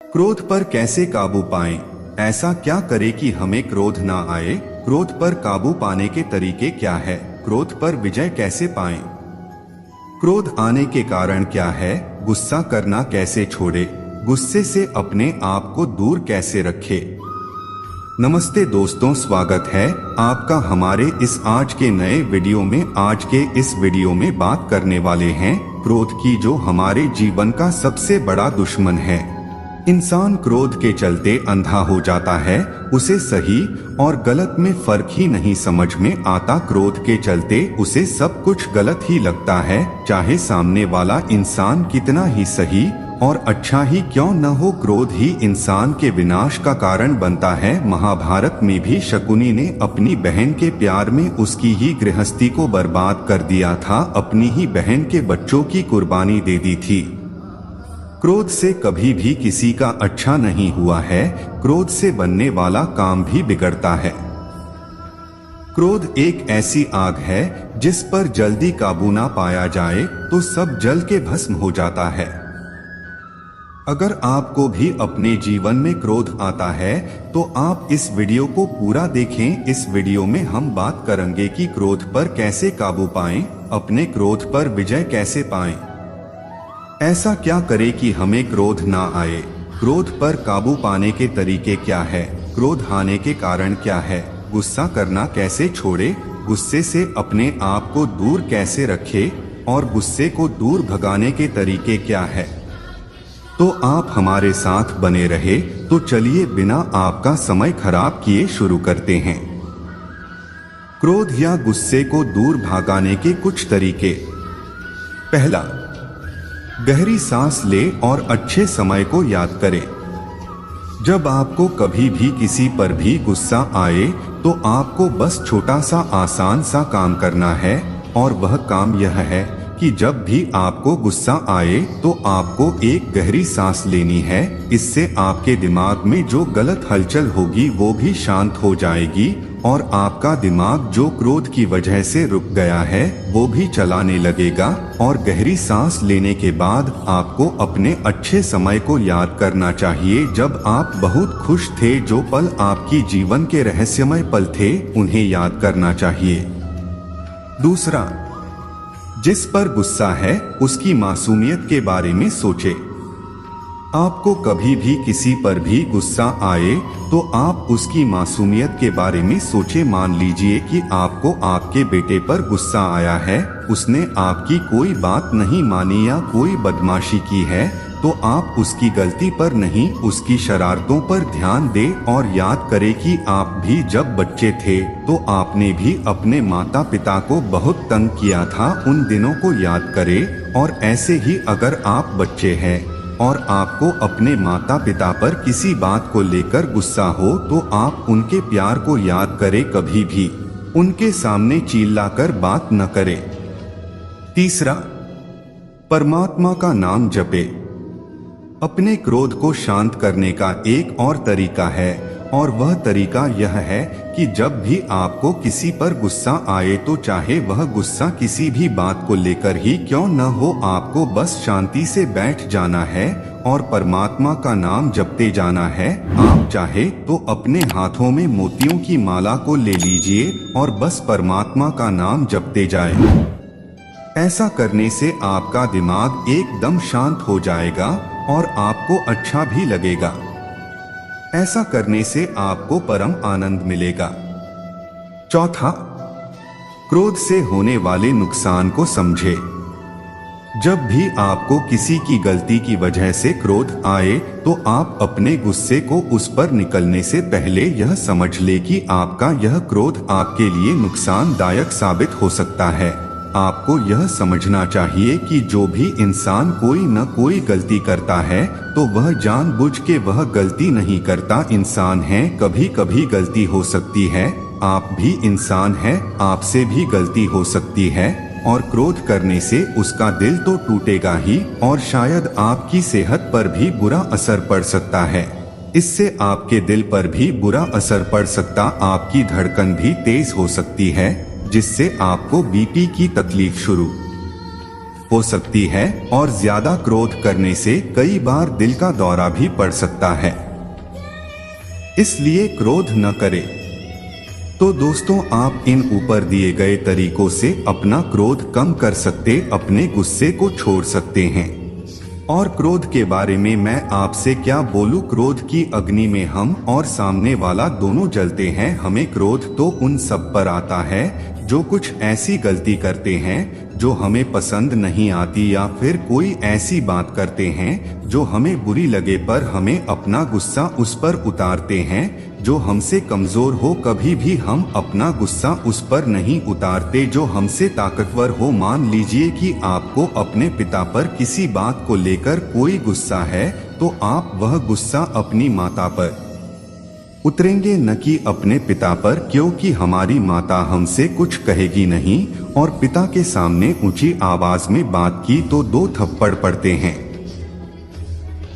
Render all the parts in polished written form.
क्रोध पर कैसे काबू पाएं? ऐसा क्या करें कि हमें क्रोध ना आए? क्रोध पर काबू पाने के तरीके क्या है? क्रोध पर विजय कैसे पाएं? क्रोध आने के कारण क्या है? गुस्सा करना कैसे छोड़े? गुस्से से अपने आप को दूर कैसे रखे? नमस्ते दोस्तों, स्वागत है आपका हमारे इस आज के नए वीडियो में। आज के इस वीडियो में बात करने वाले हैं क्रोध की, जो हमारे जीवन का सबसे बड़ा दुश्मन है। इंसान क्रोध के चलते अंधा हो जाता है, उसे सही और गलत में फर्क ही नहीं समझ में आता। क्रोध के चलते उसे सब कुछ गलत ही लगता है, चाहे सामने वाला इंसान कितना ही सही और अच्छा ही क्यों न हो। क्रोध ही इंसान के विनाश का कारण बनता है। महाभारत में भी शकुनी ने अपनी बहन के प्यार में उसकी ही गृहस्थी को बर्बाद कर दिया था, अपनी ही बहन के बच्चों की कुर्बानी दे दी थी। क्रोध से कभी भी किसी का अच्छा नहीं हुआ है। क्रोध से बनने वाला काम भी बिगड़ता है। क्रोध एक ऐसी आग है जिस पर जल्दी काबू ना पाया जाए तो सब जल के भस्म हो जाता है। अगर आपको भी अपने जीवन में क्रोध आता है तो आप इस वीडियो को पूरा देखें। इस वीडियो में हम बात करेंगे कि क्रोध पर कैसे काबू पाएं, अपने क्रोध पर विजय कैसे पाएं। ऐसा क्या करें कि हमें क्रोध ना आए? क्रोध पर काबू पाने के तरीके क्या है? क्रोध आने के कारण क्या है? गुस्सा करना कैसे छोड़े? गुस्से से अपने आप को दूर कैसे रखे और गुस्से को दूर भगाने के तरीके क्या है? तो आप हमारे साथ बने रहे। तो चलिए बिना आपका समय खराब किए शुरू करते हैं। क्रोध या गुस्से को दूर भगाने के कुछ तरीके। पहला, गहरी सांस ले और अच्छे समय को याद करें। जब आपको कभी भी किसी पर भी गुस्सा आए तो आपको बस छोटा सा आसान सा काम करना है, और वह काम यह है कि जब भी आपको गुस्सा आए तो आपको एक गहरी सांस लेनी है। इससे आपके दिमाग में जो गलत हलचल होगी वो भी शांत हो जाएगी और आपका दिमाग जो क्रोध की वजह से रुक गया है वो भी चलाने लगेगा। और गहरी सांस लेने के बाद आपको अपने अच्छे समय को याद करना चाहिए, जब आप बहुत खुश थे। जो पल आपकी जीवन के रहस्यमय पल थे उन्हें याद करना चाहिए। दूसरा, जिस पर गुस्सा है उसकी मासूमियत के बारे में सोचे। आपको कभी भी किसी पर भी गुस्सा आए तो आप उसकी मासूमियत के बारे में सोचे। मान लीजिए कि आपको आपके बेटे पर गुस्सा आया है, उसने आपकी कोई बात नहीं मानी या कोई बदमाशी की है, तो आप उसकी गलती पर नहीं, उसकी शरारतों पर ध्यान दें और याद करें कि आप भी जब बच्चे थे तो आपने भी अपने माता पिता को बहुत तंग किया था। उन दिनों को याद करें। और ऐसे ही अगर आप बच्चे हैं और आपको अपने माता पिता पर किसी बात को लेकर गुस्सा हो तो आप उनके प्यार को याद करें। कभी भी उनके सामने चिल्लाकर बात न करें। तीसरा, परमात्मा का नाम जपे। अपने क्रोध को शांत करने का एक और तरीका है, और वह तरीका यह है कि जब भी आपको किसी पर गुस्सा आए तो चाहे वह गुस्सा किसी भी बात को लेकर ही क्यों न हो, आपको बस शांति से बैठ जाना है और परमात्मा का नाम जपते जाना है। आप चाहे तो अपने हाथों में मोतियों की माला को ले लीजिए और बस परमात्मा का नाम जपते जाए। ऐसा करने से आपका दिमाग एकदम शांत हो जाएगा और आपको अच्छा भी लगेगा। ऐसा करने से आपको परम आनंद मिलेगा। चौथा, क्रोध से होने वाले नुकसान को समझे। जब भी आपको किसी की गलती की वजह से क्रोध आए तो आप अपने गुस्से को उस पर निकलने से पहले यह समझ ले कि आपका यह क्रोध आपके लिए नुकसानदायक साबित हो सकता है। आपको यह समझना चाहिए कि जो भी इंसान कोई न कोई गलती करता है तो वह जानबूझ के वह गलती नहीं करता। इंसान है, कभी कभी गलती हो सकती है। आप भी इंसान हैं, आपसे भी गलती हो सकती है, और क्रोध करने से उसका दिल तो टूटेगा ही और शायद आपकी सेहत पर भी बुरा असर पड़ सकता है। इससे आपके दिल पर भी बुरा असर पड़ सकता, आपकी धड़कन भी तेज हो सकती है, जिससे आपको बीपी की तकलीफ शुरू हो सकती है और ज्यादा क्रोध करने से कई बार दिल का दौरा भी पड़ सकता है। इसलिए क्रोध न करें। तो दोस्तों, आप इन ऊपर दिए गए तरीकों से अपना क्रोध कम कर सकते, अपने गुस्से को छोड़ सकते हैं। और क्रोध के बारे में मैं आपसे क्या बोलूं, क्रोध की अग्नि में हम और सामने वाला दोनों जलते हैं। हमें क्रोध तो उन सब पर आता है जो कुछ ऐसी गलती करते हैं जो हमें पसंद नहीं आती, या फिर कोई ऐसी बात करते हैं जो हमें बुरी लगे, पर हमें अपना गुस्सा उस पर उतारते हैं जो हमसे कमजोर हो। कभी भी हम अपना गुस्सा उस पर नहीं उतारते जो हमसे ताकतवर हो। मान लीजिए कि आपको अपने पिता पर किसी बात को लेकर कोई गुस्सा है, तो आप वह गुस्सा अपनी माता पर उतरेंगे, न कि अपने पिता पर, क्योंकि हमारी माता हमसे कुछ कहेगी नहीं, और पिता के सामने ऊंची आवाज में बात की तो 2 थप्पड़ पड़ते हैं।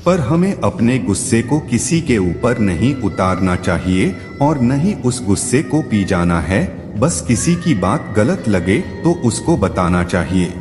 पर हमें अपने गुस्से को किसी के ऊपर नहीं उतारना चाहिए और न ही उस गुस्से को पी जाना है। बस किसी की बात गलत लगे तो उसको बताना चाहिए।